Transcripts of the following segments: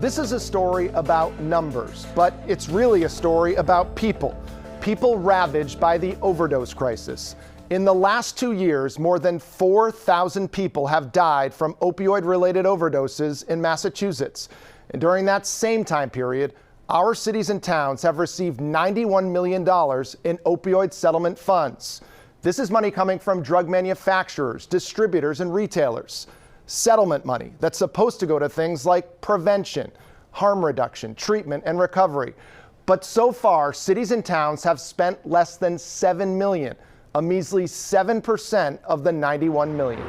This is a story about numbers, but it's really a story about people. People ravaged by the overdose crisis. In the last 2 years, more than 4,000 people have died from opioid-related overdoses in Massachusetts. And during that same time period, our cities and towns have received $91 million in opioid settlement funds. This is money coming from drug manufacturers, distributors, and retailers. Settlement money that's supposed to go to things like prevention, harm reduction, treatment, and recovery. But so far, cities and towns have spent less than $7 million, a measly 7% of the $91 million.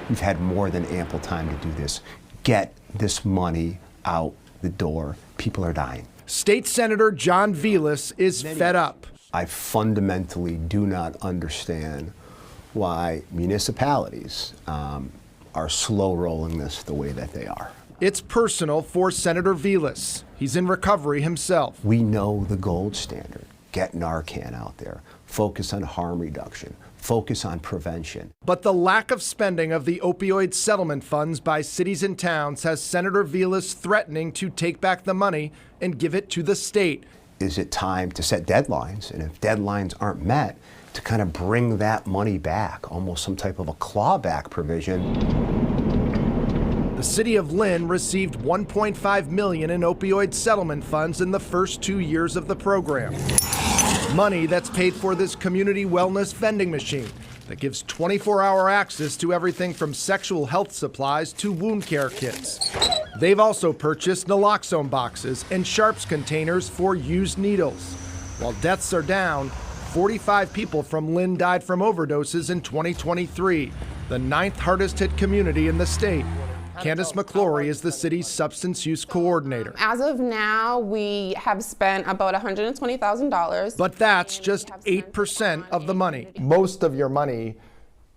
We've had more than ample time to do this. Get this money out the door. People are dying. State Senator John Velas is fed up. I fundamentally do not understand why municipalities are slow rolling this the way that they are. It's personal for Senator Velas. He's in recovery himself. We know the gold standard. Get Narcan out there. Focus on harm reduction. Focus on prevention. But the lack of spending of the opioid settlement funds by cities and towns has Senator Velas threatening to take back the money and give it to the state. Is it time to set deadlines? And if deadlines aren't met, to kind of bring that money back, almost some type of a clawback provision. The city of Lynn received $1.5 million in opioid settlement funds in the first 2 years of the program. Money that's paid for this community wellness vending machine that gives 24-hour access to everything from sexual health supplies to wound care kits. They've also purchased naloxone boxes and sharps containers for used needles. While deaths are down, 45 people from Lynn died from overdoses in 2023, the 9th hardest hit community in the state. Candace McClory is the city's substance use coordinator. As of now, we have spent about $120,000. But that's just 8% of the money. Most of your money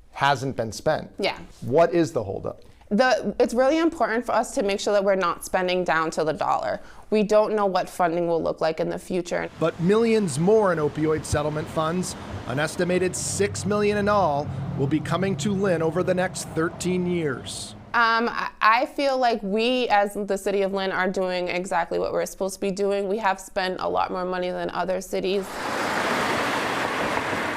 hasn't been spent. Yeah. What is the holdup? It's really important for us to make sure that we're not spending down to the dollar. We don't know what funding will look like in the future. But millions more in opioid settlement funds, an estimated $6 million in all, will be coming to Lynn over the next 13 years. I feel like we, as the city of Lynn, are doing exactly what we're supposed to be doing. We have spent a lot more money than other cities.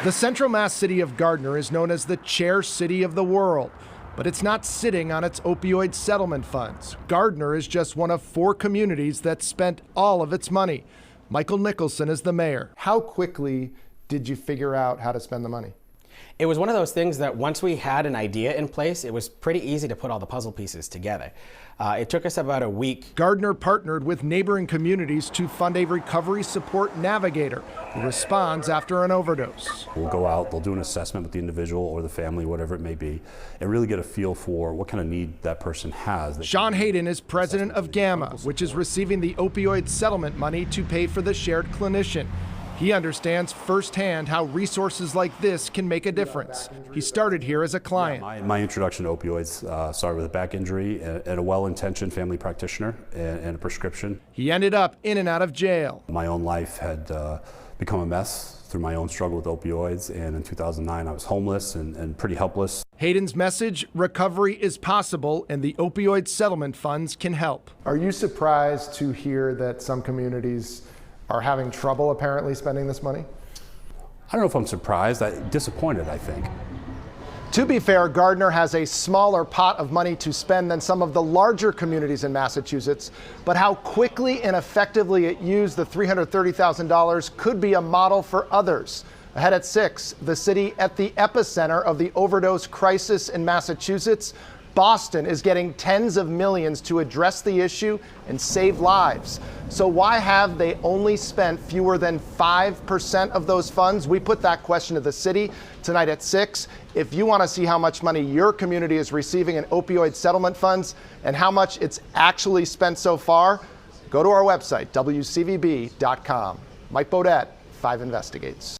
The Central Mass city of Gardner is known as the chair city of the world, but it's not sitting on its opioid settlement funds. Gardner is just one of 4 communities that spent all of its money. Michael Nicholson is the mayor. How quickly did you figure out how to spend the money? It was one of those things that once we had an idea in place, it was pretty easy to put all the puzzle pieces together. It took us about a week. Gardner partnered with neighboring communities to fund a recovery support navigator who responds after an overdose. We'll go out, they'll do an assessment with the individual or the family, whatever it may be, and really get a feel for what kind of need that person has. Sean Hayden is president of Gamma, which is receiving the opioid settlement money to pay for the shared clinician. He understands firsthand how resources like this can make a difference. He started here as a client. My introduction to opioids started with a back injury and a well-intentioned family practitioner and a prescription. He ended up in and out of jail. My own life had become a mess through my own struggle with opioids, and in 2009 I was homeless and pretty helpless. Hayden's message, recovery is possible and the opioid settlement funds can help. Are you surprised to hear that some communities are having trouble apparently spending this money? I don't know if I'm surprised, disappointed, I think. To be fair, Gardner has a smaller pot of money to spend than some of the larger communities in Massachusetts, but how quickly and effectively it used the $330,000 could be a model for others. Ahead at 6, the city at the epicenter of the overdose crisis in Massachusetts, Boston is getting tens of millions to address the issue and save lives. So why have they only spent fewer than 5% of those funds? We put that question to the city tonight at 6. If you want to see how much money your community is receiving in opioid settlement funds and how much it's actually spent so far, go to our website, WCVB.com. Mike Bodette, 5 Investigates.